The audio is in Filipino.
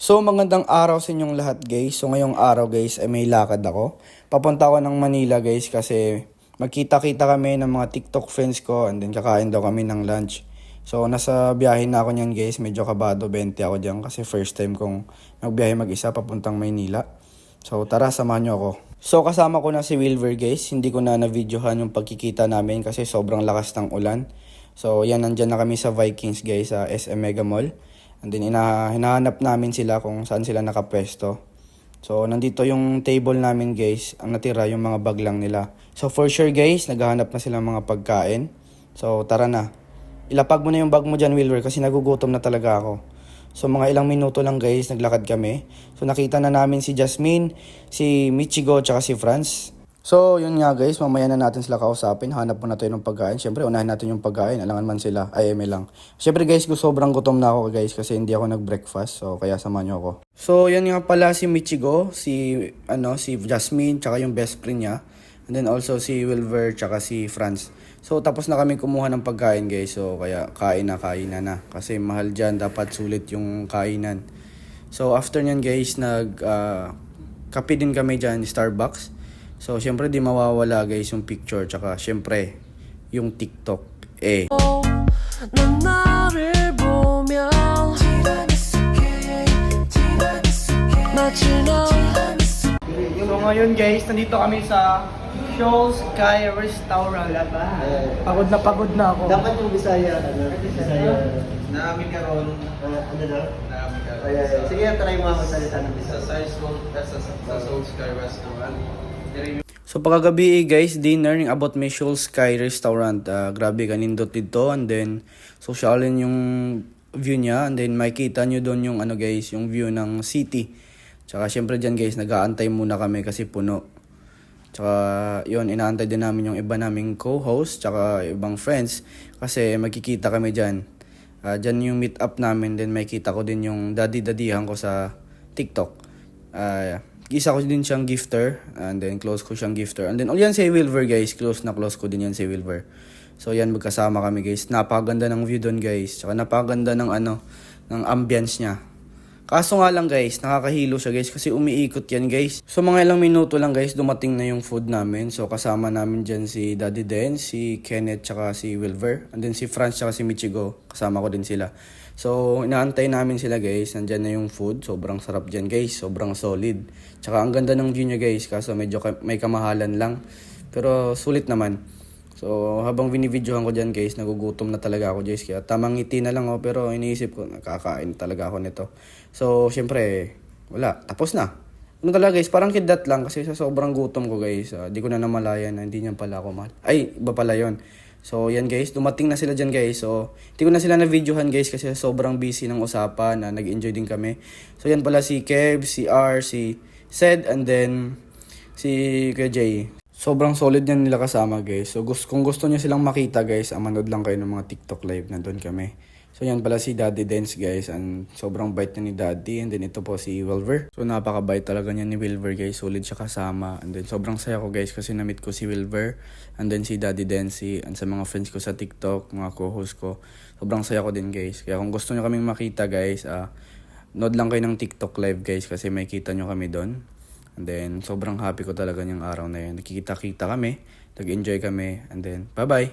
So magandang araw sa inyong lahat guys. So ngayong araw guys ay may lakad ako. Papunta ako ng Manila guys kasi magkita-kita kami ng mga TikTok friends ko and then kakain daw kami ng lunch. So nasa biyahe na ako niyan guys. Medyo kabado 20 ako diyan kasi first time kong magbiyahe mag-isa papuntang Maynila. So tara, samahan niyo ako. So kasama ko na si Wilver guys. Hindi ko na na-videohan yung pagkikita namin kasi sobrang lakas ng ulan. So yan, nandyan na kami sa Vikings guys sa SM Mega Mall. And then hinahanap namin sila kung saan sila nakapwesto. So nandito yung table namin guys. Ang natira yung mga bag lang nila. So for sure guys, naghahanap na sila mga pagkain. So tara na. Ilapag mo na yung bag mo dyan Wilwer kasi nagugutom na talaga ako. So mga ilang minuto lang guys, naglakad kami. So nakita na namin si Jasmine, si Michigo, tsaka si Franz. So yun nga guys, mamaya na natin sila kausapin. Hanap muna tayo ng pagkain. Siyempre unahin natin yung pagkain, alangan man sila, ay eme lang. Siyempre guys, sobrang gutom na ako guys kasi hindi ako nag-breakfast. So kaya samahan nyo ako. So yan nga pala si Michigo, si Jasmine, tsaka yung best friend niya. And then also si Wilver, tsaka si Franz. So tapos na kami kumuha ng pagkain guys. So kaya kain na. Kasi mahal dyan, dapat sulit yung kainan. So after nyan guys, kape din kami dyan, Starbucks. So syempre di mawawala guys yung picture, tsaka syempre yung TikTok So ngayon guys, nandito kami sa Shoal Sky Restaurant. Pagod na ako. Dapat yung Bisaya, Bisaya. Namin karon, Ano na? namin karon. Sige, try mo magsalita ng Sa Bisaya. Soul Sky Restaurant. So pagkagabi guys, dinner ng abot may Shoal Sky Restaurant. Grabe kanindot dito, and then sosyalin yung view niya, and then makita nyo doon yung guys, yung view ng city. Tsaka syempre dyan guys, nag-aantay muna kami kasi puno. Tsaka yun, inaantay din namin yung iba naming co-host tsaka ibang friends kasi magkikita kami dyan. Dyan yung meet up namin, then makita ko din yung daddy-daddyhan ko sa TikTok. Isa ko din siyang gifter, and then close ko siyang gifter. And then yan si Wilver guys, close ko din yan si Wilver. So yan, magkasama kami guys. Napakaganda ng view doon guys. Tsaka napakaganda ng ng ambience niya. Kaso nga lang guys, nakakahilo siya guys kasi umiikot yan guys. So mga ilang minuto lang guys, dumating na yung food namin. So kasama namin dyan si Daddy Den, si Kenneth, tsaka si Wilver. And then si Franz tsaka si Michigo, kasama ko din sila. So inaantay namin sila guys, nandyan na yung food. Sobrang sarap dyan guys, sobrang solid. Tsaka ang ganda ng view niya guys, kaso medyo may kamahalan lang. Pero sulit naman. So habang binibidyohan ko dyan guys, nagugutom na talaga ako guys. Kaya tamang ngiti na lang ako, pero iniisip ko, nakakain talaga ako nito. So syempre, wala, tapos na. Ano talaga guys, parang kidlat lang kasi sa sobrang gutom ko guys. Di ko na namalayan na hindi niyan pala ako mahal. Ay, iba pala yon. So yan guys, dumating na sila dyan guys. So hindi ko na sila na-videohan guys kasi sobrang busy ng usapan na nag-enjoy din kami. So yan pala si Kev, si R, si Sed, and then si Kuya Jay. Sobrang solid yan nila kasama guys. So kung gusto niyo silang makita guys, manood lang kayo ng mga TikTok live na doon kami. So yan pala si Daddy Dance guys, and sobrang bait niya ni Daddy. And then ito po si Wilver. So napakabait talaga niya ni Wilver guys, solid siya kasama. And then sobrang saya ko guys kasi na-meet ko si Wilver. And then si Daddy Dance, and sa mga friends ko sa TikTok, mga co-host ko. Sobrang saya ko din guys. Kaya kung gusto niyo kaming makita guys, nood lang kayo ng TikTok live guys kasi may kita niyo kami doon. And then sobrang happy ko talaga yung araw na yun. Nakikita-kita kami, nag-enjoy kami, and then bye-bye!